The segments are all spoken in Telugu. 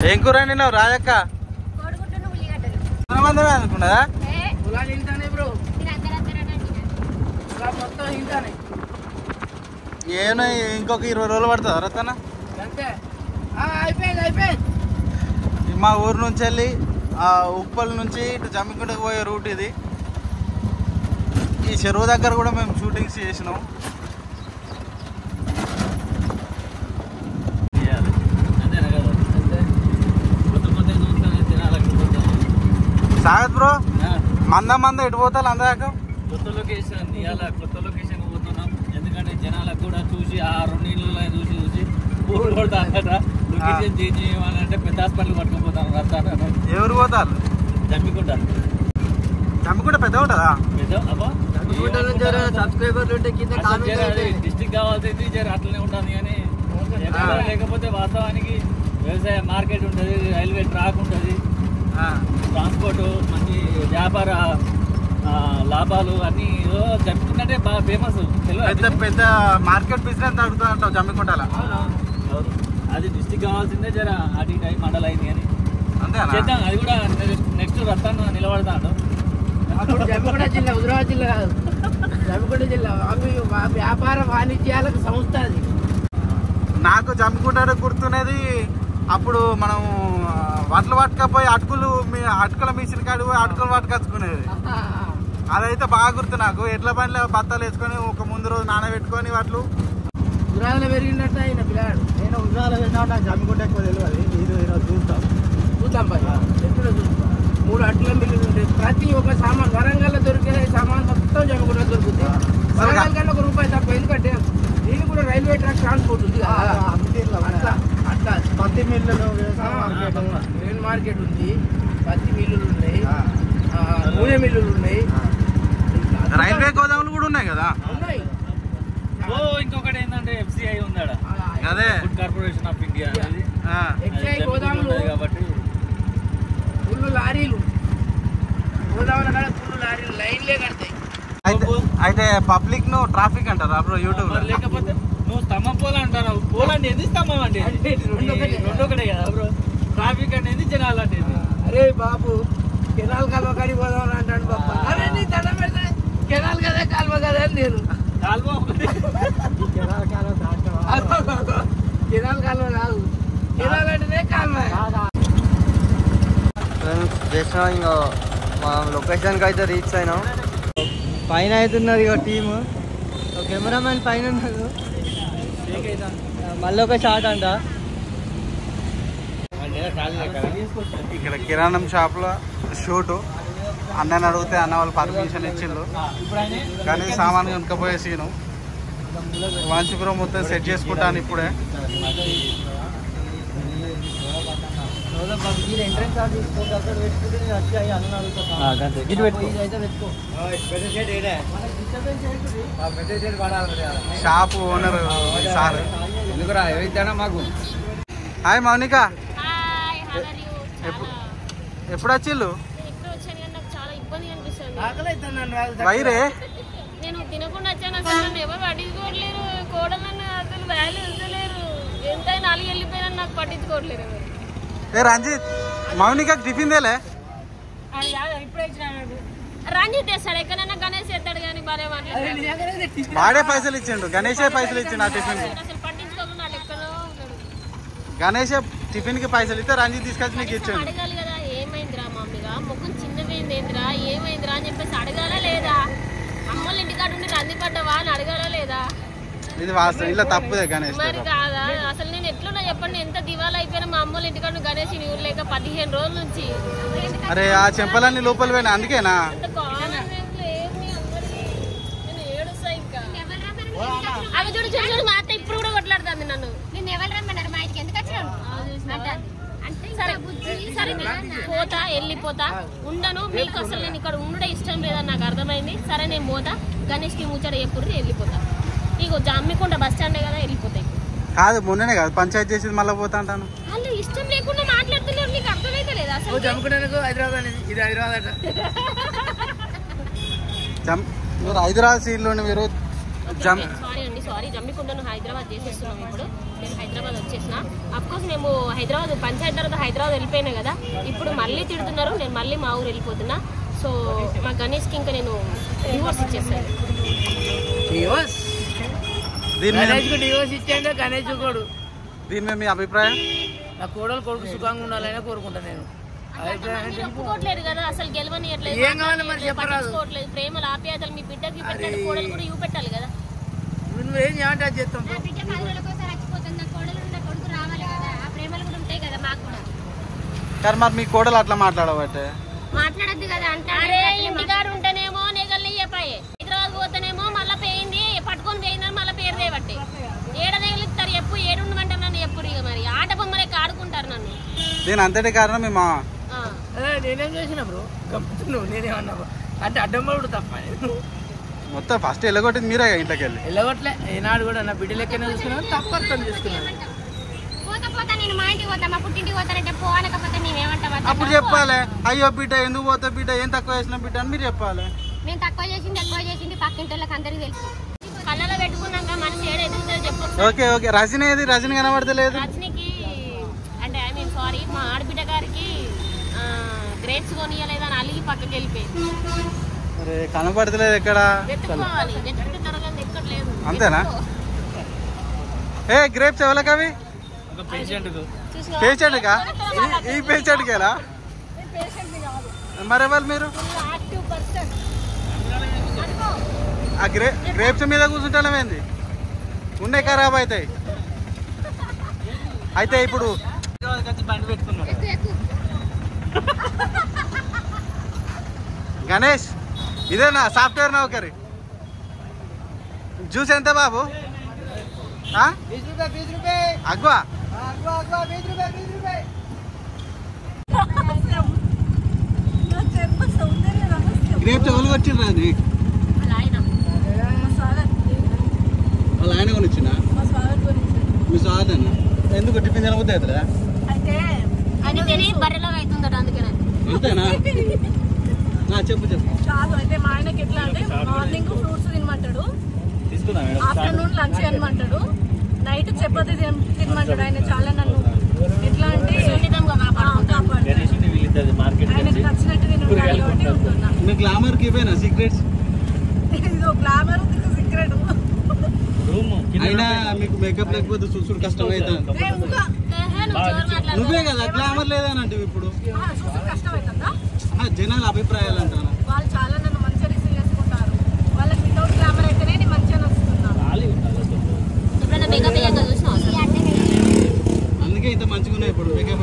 ఏం కూర వండినావు రాజక్క? మందమే అనుకున్నదా? ఏమో ఇంకొక 20 రోజులు పడుతుందా రతన? మా ఊరు నుంచి వెళ్ళి ఉప్పల్ నుంచి ఇటు జమ్మికుంటకు పోయే రూట్ ఇది. ఈ చెరువు దగ్గర కూడా మేము షూటింగ్స్ చేసినాం. సాగత్ బ్రో, మంద ఎటు పోతారు అందదాక? కొత్త లొకేషన్ ఇవాళ కొత్త లొకేషన్ పోతున్నాం. ఎందుకంటే జనాలకు కూడా చూసి ఆ 2 నీళ్ళు చూసి ఊరు కొడతారట. లొకేషన్ చేంజ్ చేయమనంటే పెద్ద హాస్పిటల్ పట్టుకుపోతాను రస్తాను. ఎవరు పోతారు? జమ్మికుంట. జమ్మికుంట పెద్ద ఉంటుందా? పెద్ద డిస్ట్రిక్ట్ కావాల్సింది జర అట్లనే ఉంటుంది. కానీ లేకపోతే వాస్తవానికి వ్యవసాయ మార్కెట్ ఉంటుంది, రైల్వే ట్రాక్ ఉంటుంది, ట్రాన్స్పోర్ట్, మంచి వ్యాపార లాభాలు అన్ని జమ్మికుంటే బాగా ఫేమస్. పెద్ద మార్కెట్ బిజినెస్ జరుగుతుంది అంటావు జమ్మికుంటలో. అది డిస్ట్రిక్ట్ కావాల్సిందే జర అటు ఇటు మండలం అయింది అని అంతే చేద్దాం. అది కూడా నెక్స్ట్ రత్తాను నిలబడతాడు. జమ్మికుంట జిల్లా, హుజరాబాద్ జిల్లా కాదు, జమ్మికుంట జిల్లా వ్యాపార వాణిజ్యాలకు సంస్థ అది. నాకు జమ్మికుంట గుర్తున్నది అప్పుడు మనం వడ్లు పట్టుకపోయి అటుకుల మిషన్ కాడి పోయి అటుకులు పట్టుకొచ్చుకునేది. అదైతే బాగా గుర్తు నాకు. ఎడ్ల బండ్ల బత్తాలు వేసుకొని ఒక ముందు రోజు నానబెట్టుకొని వాట్లు. హుజరాబాద్లో పెరిగినట్టు ఆయన పిల్లాడు. నేను హుజరాబాద్లో పెట్టినా నాకు జమ్మికుంట ఎక్కువ తెలియదు. చూద్దాం పని ఎప్పుడో చూస్తాం. 3 అట్ల మిల్లులు ఉంటాయి. ప్రతి ఒక్క సామాన్ వరంగల్లో దొరికే సామాన్ మొత్తం జమ్మికుంట దొరుకుతుంది. వరంగల్ కన్నా ₹1 తక్కువ. ఎందుకంటే దీనికి కూడా రైల్వే ట్రాక్ ట్రాన్స్పోర్ట్ ఉంది. అట్లా పత్తి మిల్లులు, గ్రెయిన్ మార్కెట్ ఉంది, పత్తి మిల్లులు ఉన్నాయి, నూనె మిల్లులు ఉన్నాయి, రైల్వే గోదాములు కూడా ఉన్నాయి కదా. ఉన్నాయి. ఇంకొకటి ఏంటంటే FCI ఉందాడ, అదే food corporation of India. Excise గోదాములు కాబట్టి ఫుల్ లారీలు, గోదాముల కాడ ఫుల్ లారీలు లైన్లే కడతాయి. అయితే పబ్లిక్ ను ట్రాఫిక్ అంటారా బ్రో యూట్యూబ్? లేకపోతే నువ్వు స్తంభం పోలా అంటారు. పోలండి ఏంది, స్తంభం అంటే రెండు ఒకటే కదా బ్రో. ట్రాఫిక్ అనేది జనాలు అంటే. అరే బాబు, కెనాల్ కాలువ కాడి పోదామని అంటాడు బాబా. అరే నీ దండం పెడితే కెనాల్ కదా కాలువ కదా అని నేను కెనాల్ కాలువ కాదు, కెనాల్ అంటేనే కాలువ. జస్ట్ ఇంకా మనం లొకేషన్కి అయితే రీచ్ అయినాం. పైన అవుతున్నది ఇక టీము, కెమెరామెన్ పైన ఉన్నాడు. మళ్ళీ ఒక షాట్ అంట. ఇక్కడ కిరాణం షాప్ లో షూటు. అన్నని అడిగితే అన్న వాళ్ళు పర్మిషన్ ఇచ్చిండ్రు, కానీ సామాన్ కొనుక్కపోయే సీను. వాంచిపురం మొత్తం సెట్ చేసుకుంటాను ఇప్పుడే. Shop owner sir. మాకు హాయ్ మౌనిక, ఎప్పుడు వచ్చిళ్ళు? వైరే నేను తినకుండా వచ్చాను. అసలు ఎవరు పట్టించుకోవట్లేరు. కోడలని అసలు వాల్యూ ఇస్తలేరు. ఎంత 4 వెళ్ళిపోయినా నాకు పట్టించుకోవట్లేరు. రంజిత్, మౌనిక టిఫిన్ తేలే? ఇప్పుడే ఇచ్చినాడు. రంజిత్ తెస్తాడు, ఎక్కడైనా గణేష్ ఎత్తాడు కానీ బాగా మాట్లాడారు. వాడే పైసలు ఇచ్చిండు, గణేషే పైసలు ఇచ్చిండు ఆ టిఫిన్ కి. అసలు పట్టించుకోకుండా ఎక్కడో ఉన్నాడు. గణేషే టిఫిన్ కి పైసలు ఇస్తే రంజిత్ తీసుకొచ్చి నీకు ఇచ్చాడు. అడగాలి కదా, ఏమైందిరా మమ్మీగా ముఖం చిన్నదైందిరా, ఏమైందిరా అని చెప్పేసి అడగాలా లేదా? అమ్మోళ్ళ ఇంటికాడ ఉండి రంది పడ్డావా అని అడగాలా లేదా? ఇది వాస్తవం, ఇలా తప్పుదే గణేష్. మరి కాదా? అసలు నేను ఎట్లున్నా చెప్పండి, ఎంత దివాలా అయిపోయినా మా అమ్మోళ్ళ ఇంటికాడ గణేష్ ఊరు లేక 15 రోజుల నుంచి. అరే ఆ చెంపలన్నీ లోపల పోయినా అందుకేనా? నేను ఏడుస్తా ఇంకా. అవి చూడు చూడు చూడు, మా అత్త ఇప్పుడు కూడా కొట్లాడుతుంది నన్ను. నేను ఎవరు రమ్మన్నారు మా ఇంటికి, ఎందుకు వచ్చినాను? సరే పోతా, వెళ్ళిపోతా, ఉండను. మీకు అసలు నేను ఇక్కడ ఉండడే ఇష్టం లేదని నాకు అర్థమైంది. సరే నేను పోతా, గణేష్కి ముచ్చట ఎప్పుడు వెళ్ళిపోతా. ఇగో జమ్మికుంట బస్ స్టాండే కదా, వెళ్ళిపోతాయి. కాదు మొన్ననే కాదు పంచాయతీ చేసి మళ్ళీ పోతా అంటాను. వాళ్ళు ఇష్టం లేకుండా మాట్లాడుతున్నారు, నీకు అర్థమైతే లేదా? అసలు జమ్మికుంటకు హైదరాబాద్ అనేది, ఇది హైదరాబాద్ అట. మీరు హైదరాబాద్ సీట్లో మీరు సారీ అండి, సారీ, జమ్మికుంటను హైదరాబాద్ చేసేస్తున్నాం. ఇప్పుడు నేను హైదరాబాద్ వచ్చేసిన. అఫ్కోర్స్ మేము హైదరాబాద్ పంచాయతీ తర్వాత హైదరాబాద్ వెళ్ళిపోయినా కదా, ఇప్పుడు మళ్ళీ తిడుతున్నారు, నేను మళ్ళీ మా ఊరు వెళ్ళిపోతున్నా. సో మా గణేష్కి ఇంకా నేను డివోర్స్ ఇచ్చేస్తాను. డివోర్స్ ఇచ్చేయండి గణేష్ కూడా. దీని మీద మీ అభిప్రాయం? నా కోడలు కొడుకు సుఖంగా ఉండాలని కోరుకుంటా నేను. ఒప్పుకోవట్లేదు కదా, అసలు గెలవనియట్లేదు, పట్టించుకోవట్లేదు. ప్రేమలు ఆప్యాయతలు మీ బిడ్డకి పెట్టాడు, కోడలు కూడా ఇవి పెట్టాలి కదా. నువ్వేం చేయాలంటే అది చేస్తాం. కానీ మరి మీ కోడలు అట్లా మాట్లాడబట్టే మాట్లాడద్దు కదా. అంటే అరే ఇంటికాడ ఉంటేనేమో నెగల్ని చెప్పాయి, హైదరాబాద్ పోతేనేమో మళ్ళీ పోయింది పట్టుకొని పోయిందని మళ్ళీ పేరు దేబట్టి ఏడ నెగలుస్తారు. ఎప్పుడు ఏడు ఉండమంటారు నన్ను, ఎప్పుడు ఇక మరి ఆట బొమ్మలే ఆడుకుంటారు నన్ను. దీని అంతటి కారణం మీ మా నేనేం చేసిన బ్రో, గమ్ముతున్నావు నేనేమన్నా అంటే అడ్డంబడు తప్ప. మొత్తం ఫస్ట్ వెళ్ళగొట్టింది మీరే ఇంట్లోకి వెళ్ళి. వెళ్ళగొట్టలే ఏనాడు కూడా నా బిడ్డ లెక్కనే చూసుకున్నాను, తప్ప అర్థం చేసుకున్నాను. అప్పుడు చెప్పాలి, అయ్యో బిడ్డ ఎందుకు పోతా బిడ్డ, ఏం తక్కువ చేసిన బిడ్డ అని మీరు చెప్పాలి. నేను తక్కువ చేసింది ఎక్కువ చేసింది పక్కింటి వాళ్ళకి అందరికి తెలుసు. కళ్ళలో పెట్టుకున్నాక మనసు ఏడు ఎదుగుతుంది చెప్పు. ఓకే ఓకే, రజనీ ఏది? రజనీ కనబడతలేదు. రజనీకి అంటే ఐ మీన్ సారీ, మా ఆడబిడ్డ గారికి గ్రేట్స్ కొనియలేదని అలిగి పక్కకి వెళ్ళిపోయింది. మరి కనబడతలేదు ఎక్కడ? వెతుక్కోవాలి, వెతుకుతే దొరకదు, ఎక్కట్లేదు. అంతేనా? ఏ గ్రేప్స్ ఎవరికి అవి? పేషెంట్గా? ఈ పేషెంట్కేలా? మరి ఎవరు మీరు? ఆ గ్రేప్స్ మీద కూర్చుంటానేంది, ఉండే ఖరాబ్ అవుతాయి. అయితే ఇప్పుడు గణేష్ ఇదేనా సాఫ్ట్వేర్ నౌకరి? జ్యూస్ ఎంత బాబు? అగ్వా గ్రేప్స్ ఎవరు వచ్చిండ్రా? అది వాళ్ళ ఆయన కొని వచ్చినా? మీ సాధన ఎందుకు టిఫిన్ తినబుద్ది అవుతుందా? అంతేనా? చెప్పు చెప్పు. కాదు అయితే మా ఆయనకి ఎట్లా అంటే మార్నింగ్ ఫ్రూట్స్ తినమంటాడు, ఆఫ్టర్నూన్ లంచ్ తినమంటాడు, నైట్ చపాతి తినమంటాడు. ఆయన చాలా నన్ను ఎట్లా అంటే ఆయనకు నచ్చినట్టు తిన. మీ గ్లామర్ కి ఇవేనా సీక్రెట్స్? ఇదో గ్లామర్ సీక్రెట్. అయినా మీకు మేకప్ లేకపోతే చూసుడు కష్టం అవుతుంది. నువ్వే కదా గ్లామర్ లేదని అంటే ఇప్పుడు కష్టం అవుతుందా? జనాల అభిప్రాయాలు అంటాను. వాళ్ళు చాలా నన్ను మంచిగా రిసీవ్ చేసుకుంటారు. వాళ్ళకి వితౌట్ గ్లామర్ అయితేనే నేను మంచిగా నచ్చుతున్నాను. అందుకే ఇంత మంచిగా ఉన్నాయి ఇప్పుడు మేకప్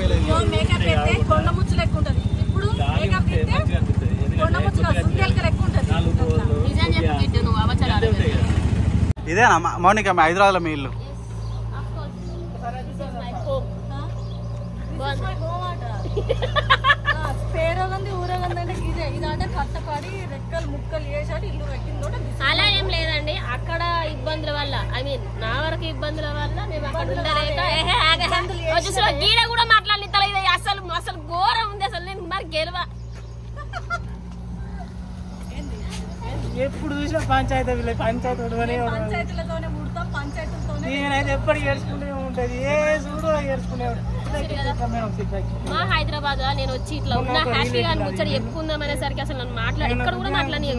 మేకప్ అయితే కొండ ముచ్చులు ఎక్కువ ఉంటుంది. ఇప్పుడు మేకప్ అయితే కొండ ముచ్చులు సుందెలకలు ఎక్కువ ఉంటుంది. ఇదేనా మౌనిక హైదరాబాద్ లో మీ ఇల్లు? అలా ఏం లేదండి, అక్కడ ఇబ్బందుల వల్ల ఐ మీన్ నా వరకు ఇబ్బందుల వల్ల మేము అక్కడ ఉండలేక గీడ కూడా మాట్లాడలేదు. అసలు అసలు ఘోరం ఉంది అసలు. నేను మరి గెలవ ఎప్పుడు చూసినా పంచాయతీ పంచాయతీలతోనే ముడతాం, పంచాయతీలతోనే నేనైతే ఎప్పుడు ఏడ్చుకుంటూ ఉంటుంది. ఏ చూడు ఏడ్చుకునే మా హైదరాబాద్ నేను వచ్చి ఇట్లా ఉన్నా హ్యాపీగా ముచ్చట చెప్పుకుందాం అనేసరికి అసలు నన్ను ఇక్కడ కూడా మాట్లాడి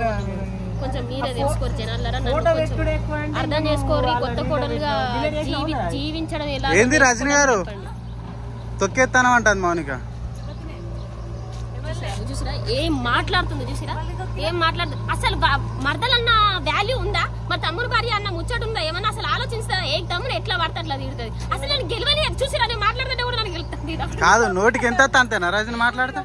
కొంచెం మీరే తెలుసుకోరు జనాలరా, అర్థం చేసుకోరు. కొత్త కోడలుగా జీవించడం ఎలా? ఏంది రజనీ గారు తొక్కేస్తానం అంటది మౌనిక. చూసిరా ఏం మాట్లాడుతుంది, చూసిరా ఏం మాట్లాడుతుంది. అసలు మర్దలన్న వాల్యూ ఉందా? మరి తమ్ముడు భార్య అన్న ముచ్చట ఉందా? ఏమన్నా అసలు ఆలోచిస్తా? ఏ తమ్ముడు ఎట్లా పడితే అట్లా తిడుతుంది. అసలు నేను గెలవని చూసిరా, నేను మాట్లాడుతుంటే కూడా నాకు గెలుస్తుంది కాదు. నోటికి ఎంత అంతేనా రజని మాట్లాడతా?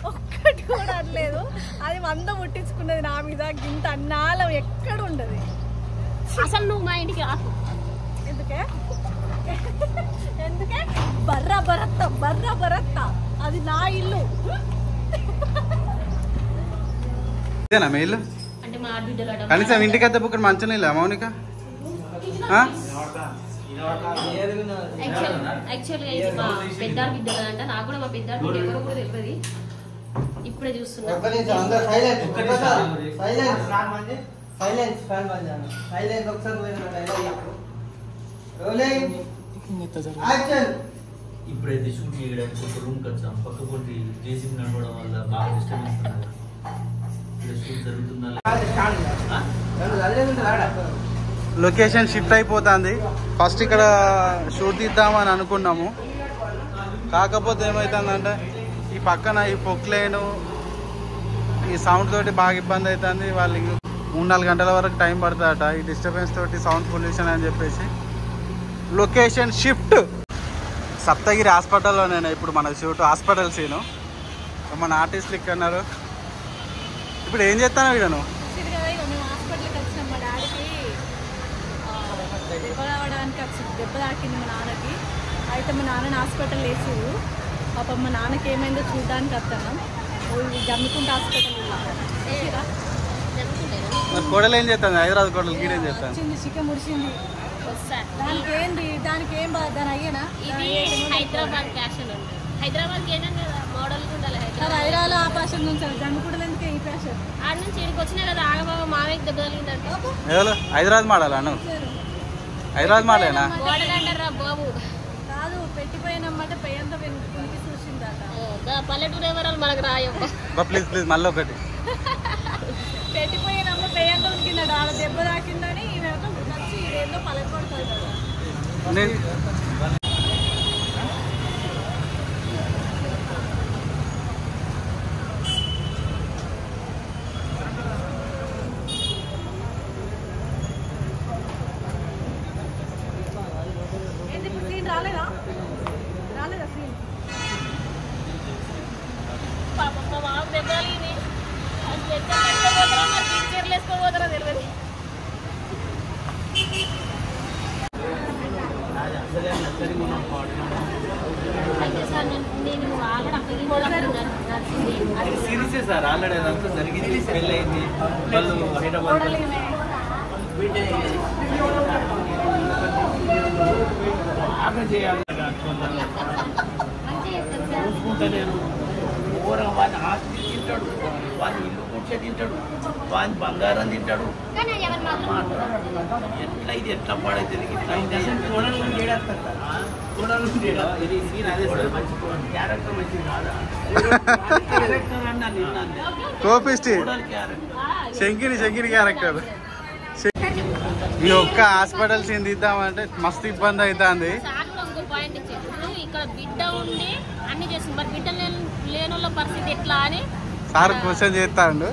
ఒక్కటి కూడా అనలేదు. అది 100 ముట్టించుకున్నది నా మీద. గింత అన్నాలం ఎక్కడ ఉండదు. అసలు నువ్వు మా ఇంటికి రాకు. ఎందుకే ఎందుకే బర్రా బరత్త అది నా ఇల్లు. ఇదేనా మీ ఇల్లు? అంటే మా ఆడబిడ్డలు కనీసం ఇంటికి అయితే బుక్కడ మంచిగా ఇలా మౌనిక? యాక్చువల్గా ఇది మా పెద్దారు బిడ్డ కదంట. నాకు కూడా మా పెద్దారు బిడ్డ ఎవరో కూడా తెలియదు, ఇప్పుడే చూస్తున్నా. సైలెన్స్ ఫ్యాన్ బంద్ సైలెన్స్ ఒకసారి రోలింగ్ యాక్షన్. ఇప్పుడైతే షూట్ చేయడానికి ఒక రూమ్కి వచ్చాం. పక్క కొట్టి జేసీబీ నడవడం వల్ల బాగా డిస్టర్బెన్స్ ఉన్నది. ఇక్కడ షూట్ జరుగుతుందా? లొకేషన్ షిఫ్ట్ అయిపోతుంది. ఫస్ట్ ఇక్కడ షూట్ తీద్దామని అనుకున్నాము. కాకపోతే ఏమవుతుందంటే ఈ పక్కన ఈ పొక్లేను ఈ సౌండ్ తోటి బాగా ఇబ్బంది అవుతుంది. వాళ్ళకి 3-4 గంటల వరకు టైం పడుతుందట ఈ డిస్టర్బెన్స్ తోటి, సౌండ్ పొల్యూషన్ అని చెప్పేసి. లొకేషన్ షిఫ్ట్ సప్తగిరి హాస్పిటల్లోనే ఇప్పుడు మన షూట్. Hospital scene. మన ఆర్టిస్టులు ఇక్కడ ఉన్నారు. ఇప్పుడు ఏం చేస్తాను వీడను? హాస్పిటల్కి వచ్చినాం. మా డాడీకి దెబ్బ రావడానికి వచ్చింది. దెబ్బ తాకింది మా నాన్నకి. అయితే మా నాన్నని హాస్పిటల్ వేసారు. పాపం మా నాన్నకి ఏమైందో చూడడానికి వస్తున్నాం. జమ్మికుంట హాస్పిటల్ మరి కోడలు ఏం చేస్తాను? హైదరాబాద్ కోడలు గీడేం చేస్తాను? వచ్చింది, చికెన్ ముడిచింది. దానికి ఏంది, దానికి ఏం దాని అయ్యేనా? ఇది హైదరాబాద్ ఫ్యాషన్ ఉంది. హైదరాబాద్కి ఏంటంటే మోడల్ ఉండాలి. హైదరాబాద్ ఆ ఫ్యాషన్ నుంచి జమ్మికుంటలో ఎందుకు ఈ ఫ్యాషన్? ఆడ నుంచి ఇక్కడికి వచ్చినా కదా ఆగబాబు మామయ్యకి దెబ్బ తగిలిందంటే ఎవరు హైదరాబాద్ మోడల్ అను? హైదరాబాద్ మోడలేనా? మోడల్ అంటారా బాబు? కాదు, పెట్టిపోయినమ్మంటే పెయ్యంతా వెనుకకి చూసిందట. పల్లెటూరు ఎవరాలు మనకు రాయబ్బా. ప్లీజ్ ప్లీజ్ మళ్ళీ ఒకటి. పెట్టిపోయినమ్మ పెయ్యంతా ఉనికిందట. ఆడ దెబ్బ తాకిందని ఈమెతో వచ్చి ఇదేందో పలకపడుతుంది కదా. రాలేదా సీన్? పాపం మా మామ దెబ్బ తగిలింది. అది ఎక్కడిపోతారో మరి పిక్చర్లు వేసుకోపోతారో తెలియదు. అయితే సార్ నేను ఆగడం సీరియసే సార్. ఆల్రెడీ అదంతా జరిగింది, పెళ్ళి అయింది. వాళ్ళు హైదరాబాద్ చూసుకుంటా నేను ఘోరంగా వాడిని ఆస్తి తింటాడు, వాడిని ఇల్లు కూర్చే తింటాడు, వాడిని బంగారం తింటాడు. ఎట్లా ఇది ఎట్లా పడైతే క్యారెక్టర్ మంచిది కాదా? కోపిస్టి శంకిని క్యారెక్టర్. ఈ ఒక్క హాస్పిటల్ సీన్ తీద్దామంటే మస్తు ఇబ్బంది అవుతుంది. పాయింట్ ఇచ్చారు. ఇప్పుడు ఇక్కడ బిడ్డ ఉండి అన్ని చేస్తుంది, మరి బిడ్డ లేని వాళ్ళ పరిస్థితి ఎట్లా అని సార్ క్వశ్చన్ చేస్తాడు.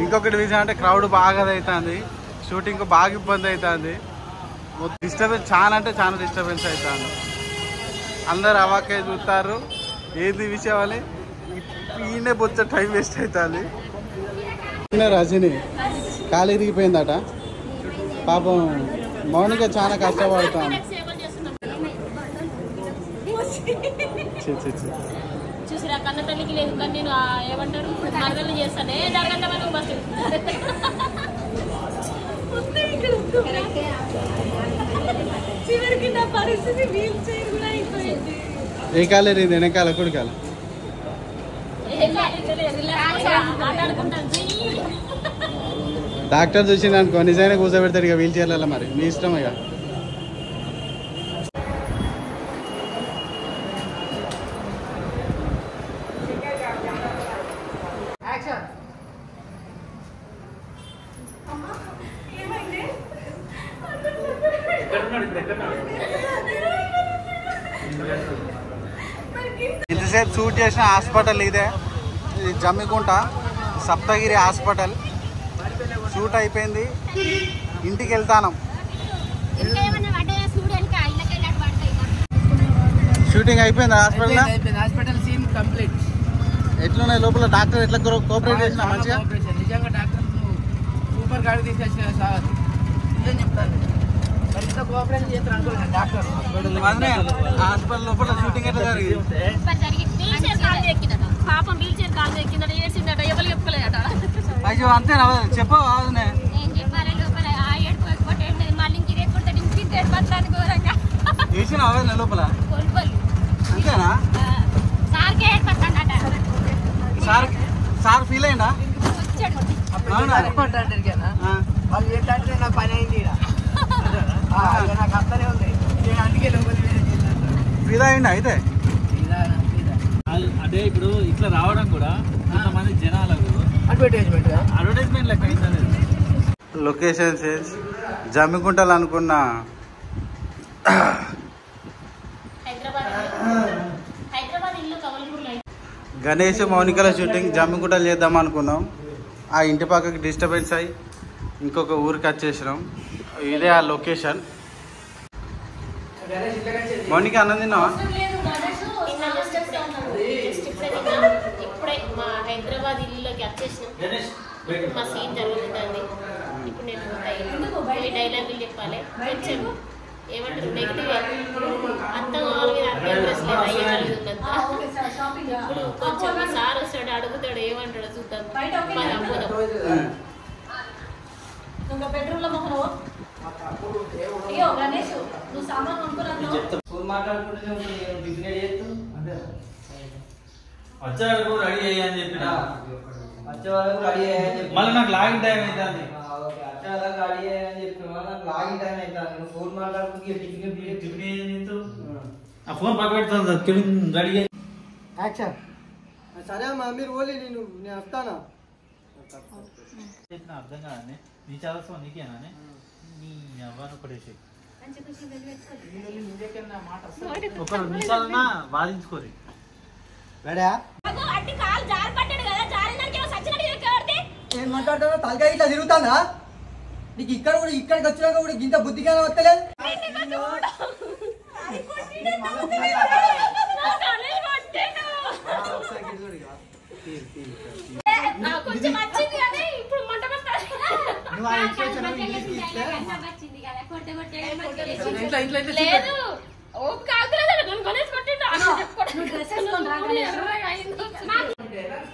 ఇంకొకటి విషయం అంటే క్రౌడ్ బాగా అవుతుంది, షూటింగ్ బాగా ఇబ్బంది అవుతుంది. డిస్టర్బెన్స్ చాలా అంటే చాలా డిస్టర్బెన్స్ అవుతుంది. అందరు అవాకే చూస్తారు ఏది విషయం అని. ఈయనే బొచ్చ టైం వేస్ట్ అవుతుంది. రజని కాలు ఇరిగిపోయిందట పాపం. మౌనిక చాలా కష్టపడతాను. చూసిరా కన్న తల్లికి లేదు కానీ నేను ఏమంటారు మరదలు చేస్తాను. ఏ జరగంటే మనం బస్సు చివరికి నా పరిస్థితి వీల్ చైర్ కూడా అయిపోయింది. ఏ కాలు ఎరిగింది? వెనకాల కుడికాల డాక్టర్ చూసింది అనుకో నిజంగా కూర్చోబెడతాడు. ఇక వీల్ చైర్లలో మరి నీ ఇష్టం. ఇక ఇంతసేపు షూట్ చేసిన హాస్పిటల్ ఇదే, ఇది జమ్మికుంట సప్తగిరి హాస్పిటల్. షూట్ అయిపోయింది, ఇంటికి వెళ్తాను. షూటింగ్ అయిపోయింది హాస్పిటల్. Hospital scene complete. ఎట్లున్నాయి లోపల? డాక్టర్ ఎట్లా కోఆపరేట్ చేసిన? మంచిగా నిజంగా డాక్టర్ సూపర్ గాడి తీసుకొచ్చిన సార్ ఏం చెప్తాను. కోఆపరేషన్ చేస్తారు అనుకోలేదు డాక్టర్. హాస్పిటల్ లోపల షూటింగ్ ఎట్లా జరిగింది? పాపం వీల్ చైర్ కాలు ఎక్కిందట, ఏడ్చిందట, ఎవరు చెప్పుకోలేదట. అయ్యో అంతేనా? చెప్పు. ఏం చెప్పాలి లోపల ఆ ఏడుకోకపోతే మళ్ళీ ఇంక రేపు ఇంటి పత్రాన్ని ఘోరంగా వేసిన లోపల కొనుగోలు అంతేనా? సార్కే ఏర్పడతాడట. సార్ ఫీల్ అయిందా? వచ్చాడు. వాళ్ళు ఏంటంటే నా పని అయింది నాకు అత్తనే ఉంది అందుకే ఫిదా అయింది అయితే అదే ఇప్పుడు ఇట్లా రావడం కూడా కొంతమంది జనాలకు అడ్వర్టైజ్మెంట్ లెక్క అయింది. లొకేషన్ సేల్స్ జమ్మికుంటలు అనుకున్న హైదరాబాద్ ఇల్లు కవల్పూర్లో గణేష్ మౌనికల షూటింగ్ జమ్మికుంటలు చేద్దాం అనుకున్నాం. ఆ ఇంటి పక్కకి డిస్టర్బెన్స్ అయ్యి ఇంకొక ఊరికి వచ్చేసినాం. ఇదే ఆ లొకేషన్. మౌనిక అన్నం తిన్నావా? ఇప్పుడే మా హైదరాబాద్ ఇల్లులోకి వచ్చేసినాం. మా సీన్ జరుగుతుంది. ఇప్పుడు నేను పోయి డైలాగులు చెప్పాలి. కొంచెం ఏమంటారు నెగిటివ్ అర్థం కావాలి మీద అర్థం ఇంట్రెస్ట్ లేదు అయ్యేదంతా. ఇప్పుడు కొంచెం సార్ వస్తాడు అడుగుతాడు ఏమంటాడో చూద్దాం. బెడ్రూమ్ లో మొహం అయ్యో గణేష్ నువ్వు సామాన్ కొనుక్కున్నాను వచ్చాడు రెడీ అయ్యని చెప్పిన వచ్చే వరకు రెడీ అయ్యాయని చెప్పి మళ్ళీ నాకు లాగిన్ టైం అవుతుంది. వచ్చే వరకు రెడీ అయ్యాయని చెప్పి నాకు లాగిన్ టైం అవుతుంది. ఫోన్ మాట్లాడుకుంటే ఆ ఫోన్ పక్క పెడుతుంది రెడీ అయ్యి యాక్షన్. సరే అమ్మా మీరు ఓలీ నేను వస్తానా చెప్పిన అర్థం కాదని నీ చదవస్తావు నీకేనా నీ ఎవరు ఒకటేసి ఒక 2 నిమిషాలన్నా వాదించుకోరి. నేను మాట్లాడుతున్నా తలకాయ ఇట్లా తిరుగుతానా నీకు ఇక్కడ కూడా ఇక్కడికి వచ్చినాక కూడా ఇంత బుద్ధిగా వస్తలేదు. లేదు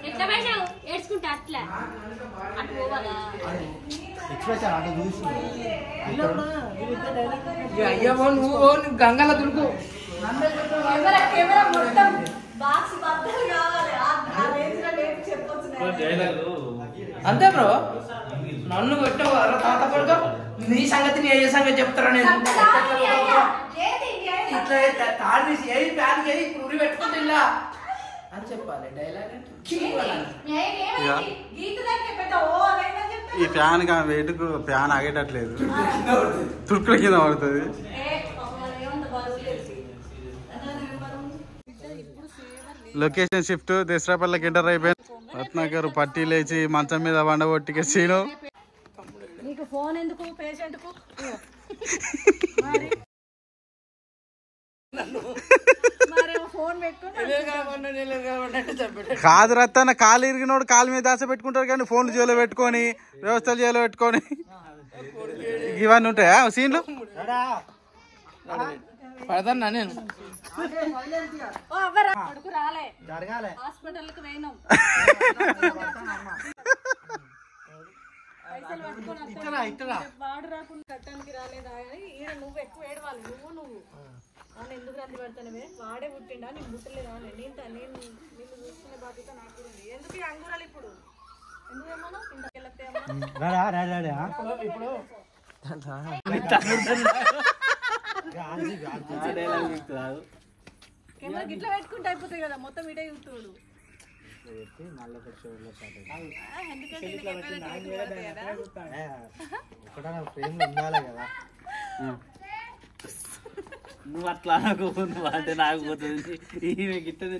ఎట్లా పోయినావు ఏడ్చుకుంటా అట్లా అటు పోవాలా అయ్యో నువ్వు గంగల దుర్గు కెమెరా మొత్తం బాక్స్ బద్దలు కావాలి ఆ రేంజ్ లో లేపి చెప్పొచ్చు. అంతే బ్రో. నన్ను కొట్టావు తాత కొడుకు నీ సంగతి ఏ సంగతి చెప్తారా నేను ఇట్లా తాడు తీసి ఏ ప్యాన్ చేయి ఇప్పుడు ఉరి పెట్టుకుంటే ఇలా అని చెప్పాలి డైలాగ్. ఈ ఫ్యాన్ వెయిట్కు ఫ్యాన్ ఆగేటట్లేదు. తుర్కుల కింద పడుతుంది. లొకేషన్ షిఫ్ట్ దసరాపల్లకి ఎంటర్ అయిపోయింది. రత్నాకర్ పట్టీ లేచి మంచం మీద వండబొట్టిక సీను. నీకు ఫోన్ ఎందుకు పేషెంట్ కు ఫోన్ కాదు రత్తన్న కాలు ఇరిగినోడు కాలు మీద దాస పెట్టుకుంటారు కానీ ఫోన్లు జైల్లో పెట్టుకొని వ్యవస్థలు జైల్లో పెట్టుకొని ఇవన్నీ ఉంటాయా సీన్లు? పడతాను నేను కొడుకు రాలే హాస్పిటల్ కి పోయినాం పైసలు పట్టుకొని వాడు రాకుండా కట్టడానికి రాలేదా అని ఈడ నువ్వు ఎక్కువ ఏడవాలి నువ్వు నన్ను ఎందుకు రంది పెడతానవే వాడే పుట్టిండా నీకు పుట్టలేదా నేను నిన్ను చూసుకునే బాధ్యత నాకు ఉంది. ఎందుకు ఈ అంగురాలు ఇప్పుడు ఎందుకేమన్నా ఇప్పుడు కెమెరా గిట్లా పెట్టుకుంటే అయిపోతాయి కదా మొత్తం ఇటే చూస్తాడు. నువ్వు అట్లా నువ్వు అంటే నాకు పోతుంది. ఈమె గిట్టది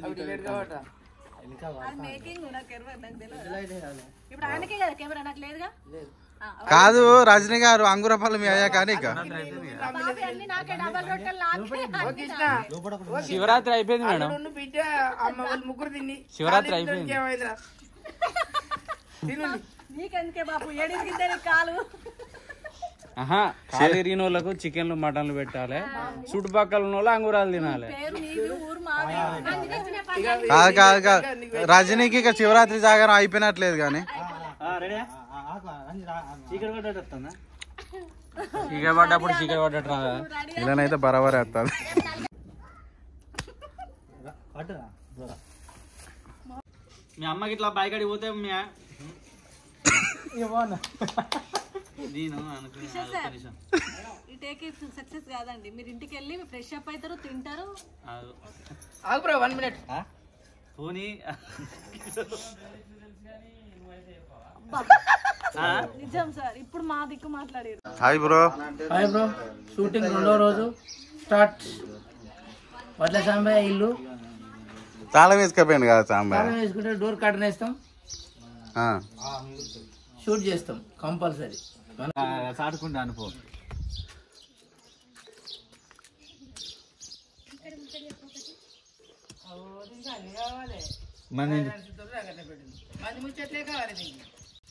ఇప్పుడు ఆయనకే కదా కెమెరా నాకు లేదుగా. కాదు రజనీ గారు అంగురపల్లి మీ అయ్యా కానీ శివరాత్రి అయిపోయింది మేడం. బిడ్డ అమ్మ వాళ్ళు ముగ్గురు తిని శివరాత్రి అయిపోయింది. నీకెందుకే బాబు ఏడింది కాలు కాలు ఇరిగిన వాళ్ళకు చికెన్లు మటన్లు పెట్టాలి. చుట్టుపక్కల ఉన్న వాళ్ళు అంగురాలు తినాలి. కాదు కాదు కాదు రజనీకి ఇక శివరాత్రి జాగారం అయిపోయినట్లేదు కానీ చీకటి పడ్డప్పుడు చీకటి పడ్డట్టు రాదా ఇలానైతే బరాబర్ వేస్తుంది. మీ అమ్మకి ఇట్లా బైక్ అడిగి పోతే నేను ఈ టేక్ సక్సెస్ కాదండి. మీరు ఇంటికి వెళ్ళి ఫ్రెష్ అప్ అవుతారు, తింటారు. ఆగు బ్రో 1 మినిట్. పోనీ నిజం సార్, ఇప్పుడు మా దిక్కు మాట్లాడారు. Hi bro. Hi bro. Shooting 2వ రోజు స్టార్ట్. వడ్ల సాంబయ్య ఇల్లు తాళం వేసుకపోయింది కదా సాంబార్. తాళం వేసుకుంటే డోర్ కర్టన్ వేస్తాం, షూట్ చేస్తాం కంపల్సరీ. సాటుకుంటా అనుకో.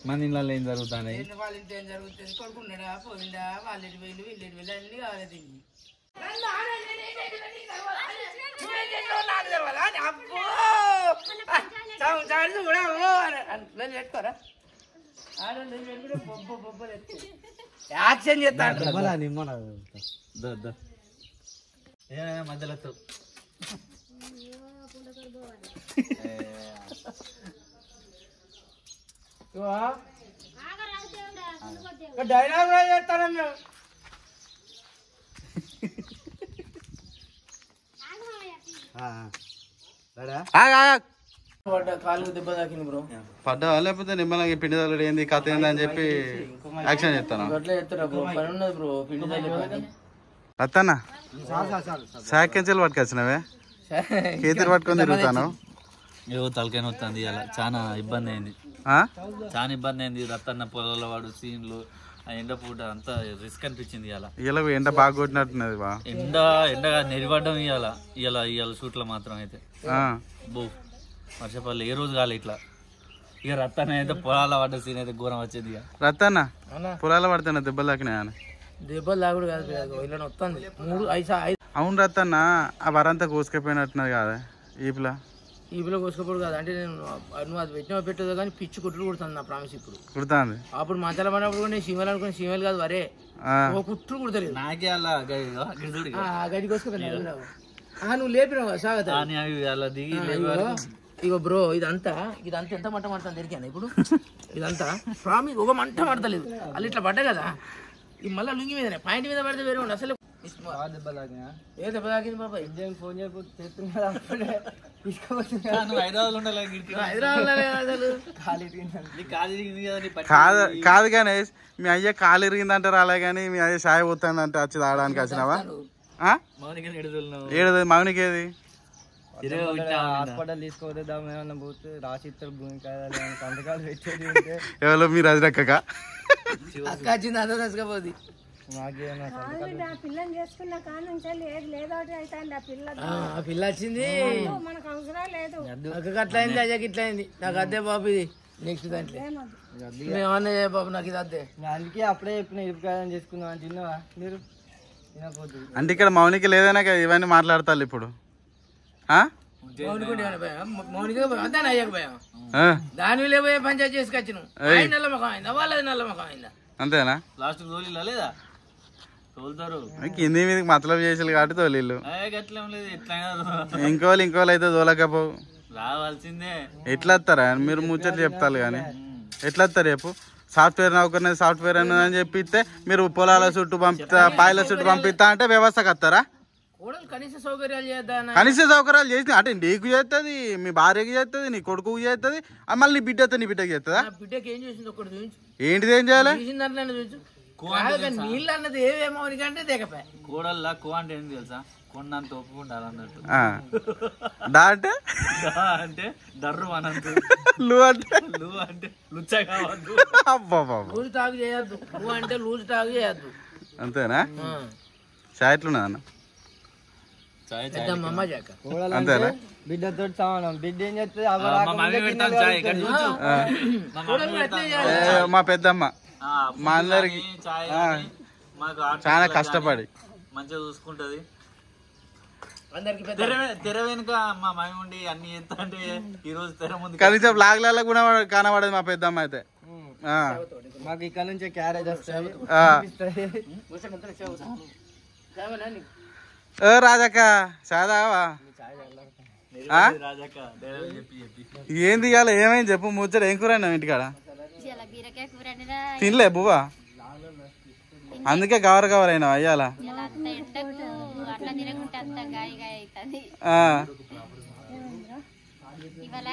మన ఇళ్ళలో ఏం జరుగుతున్నాయి? వాళ్ళ ఇంట్లో ఏం జరుగుతుంది, కొడుకున్నాడా పోయిందా, వాళ్ళ ఇంటి వెళ్ళి వీళ్ళ వెళ్ళి అన్ని కావాలి దీనికి. పెట్టుకోరా యాక్షన్ చేస్తాడు మధ్యలో డైలాగ్ చేస్తాను మేము. కాలు దెబ్బ తాకింది బ్రో. పడ్డా లేకపోతే నిమ్మలంగా పిండి తల్లుడు ఏంది కథ ఏంది అని చెప్పి యాక్షన్ చేస్తాను. అట్లా చెప్తారా బ్రో? పని ఉన్నది బ్రో, పిండి తల్లి. అత్తన్నా సాకెంచెలు పట్టుకొచ్చినవే, చేతులు పట్టుకొని తిరుగుతాను. ఏవో తలకైనా వస్తుంది అలా. చాలా ఇబ్బంది అయింది, చాలా ఇబ్బంది అయింది. రత్తన్న పొలాల వాడు సీన్లు, ఆ ఎండ పూట అంతా రిస్క్ అనిపించింది. ఇలా ఎండ బాగా కొట్టినట్టున్నది బా. ఎండగా నెరిపడ్డం ఇవాళ షూట్లో మాత్రం అయితే బో వర్షపల్లి ఏ రోజు కాలే ఇట్లా. ఇక రత్తన్న అయితే పొలాల పడ్డ సీన్ అయితే ఘోరం వచ్చింది. ఇక రత్తన్న పొలాల పడుతున్నా దెబ్బలు తాకినా దెబ్బలు తాగుడు కాదు, ఇలా వస్తుంది 3-5. అవును రత్తన్న ఆ వరంతా కోసుకపోయినట్టున్నది కదా ఈపులా. ఈపులో కోసుకపోడు కాదు అంటే నేను నువ్వు అది పెట్టినా పెట్టదు కానీ పిచ్చి కుట్లు కుడుతుంది నా ప్రామిస్. ఇప్పుడు కుడుతుంది. అప్పుడు మంచాల పడినప్పుడు నేను సీమలు అనుకుని సీమలు కాదు వరే కుట్లు కుడతలేదు నాకే అలా గడి కోసుకుపోయినా. నువ్వు లేపినావు స్వాగత. ఇగో బ్రో ఇదంతా ఎంత మంట పడుతుంది దొరికాను ఇప్పుడు. ఇదంతా ప్రామిస్ ఒక మంట పడతలేదు. వాళ్ళు ఇట్లా పడ్డా కదా, ఇది మళ్ళీ లుంగి మీదనే పాయింట్ మీద పడితే వేరే ఉండి. అసలు ఏ దెబ్బ తాకింది బాబా? ఫోన్ కాదు కానీ మీ అయ్య కాలు ఇరిగిందంటే రాలే కానీ మీ అయ్య సాయ పోతుందంటే వచ్చి తాగడానికి వచ్చినావా? ఏడు మౌనికేది హాస్పిటల్ తీసుకోదాం ఏమన్నా పోతే రాసిస్తారు భూమికాయలు సంతకాలు పెట్టేది. ఎవరో మీరు అది రక్క అక్క వచ్చింది అంత తీసుకపోద్ది. పిల్లని చేసుకున్న కాడ నుంచి లేదో అవుతాండి. ఆ పిల్ల వచ్చింది మనకు అవసరం లేదు. అక్కకి అట్లా అయింది, అయ్యకి ఇట్లా అయింది. నాకు అద్దే బాబు ఇది నెక్స్ట్ దాంట్లో మేమన్నా బాబు నాకు ఇది అద్దే. అందుకే అప్పుడే చెప్పిన ఇరుపుకాయని చేసుకుందాం అని. తిన్నావా మీరు? తినకపోతుంది అంటే ఇక్కడ మౌనిక లేదనే కదా ఇవన్నీ మాట్లాడతారు ఇప్పుడు. దాని వీళ్ళే పోయే పంచాయతీ చేసుకొచ్చిన నల్ల ముఖం అయిందా, వాళ్ళది నల్ల ముఖం అయిందా? అంతేనా? లాస్ట్ తోలిలా లేదా? తోలుతారు. కింది మీదకి మతలబ్ చేసారు కాబట్టి తోలిళ్ళు. గట్లేం లేదు, ఎట్లయినా ఇంకోళ్ళు అయితే తోలకపోవు. రావాల్సిందే. ఎట్లా వస్తారా మీరు ముచ్చట్లు చెప్తారు కానీ ఎట్లా వస్తారు చెప్పు? సాఫ్ట్వేర్ నౌకర్నే సాఫ్ట్వేర్ అని చెప్పిస్తే మీరు పొలాల చుట్టూ పంపిస్తా, పాయల చుట్టూ పంపిస్తా అంటే వ్యవస్థకు వస్తారా? కనీస సౌకర్యాలు చేద్దాం. కనీస సౌకర్యాలు చేసి అంటే నీకు చేస్తుంది, మీ భార్యకి చేస్తుంది, నీ కొడుకుకి చేస్తుంది, మళ్ళీ నీ బిడ్డతో నీ బిడ్డకి చేస్తుందా? బిడ్డకి ఏం చేసింది ఒక్కటి చూపించు. ఏంటిది ఏం చేయాలి? నీళ్ళు అన్నది ఏమేమో అంటే దిగపాయి. కోడల్లా కో అంటే ఏంటి తెలుసా? కొండంత ఒప్పుకుంటారు అన్నట్టు. డా అంటే అంటే డర్రు అనంత. లు అంటే లుచ్చ కావద్దు. లూజు తాగు చేయొద్దు. నువ్వు అంటే లూజు తాగు చేయొద్దు. అంతేనా? చాయ్ ఎట్లున్నది అన్న? అంతేనా? బిడ్డతో సమానం. బిడ్డ ఏం చేస్తుంది? మా పెద్దమ్మ మా అందరికి చాలా కష్టపడి మంచిగా చూసుకుంటది. తెర వెనుక మా మమ్మీ ఉండి అన్ని ఎంత అంటే ఈ రోజు తెర ముందు కనీసం లాగ్లలో కూడా కనబడదు మా పెద్దమ్మ అయితే. మాకు ఇక్కడ నుంచే క్యారేజ్ వస్తాయి. రాజక్క సాదావా ఏంది ఇవాళ ఏమైంది చెప్పు ముచ్చట? ఏం కూర ఇంటికాడ తినలే బువ్వా? అందుకే గవర గవర అయినా అయ్యాల ఇవాళ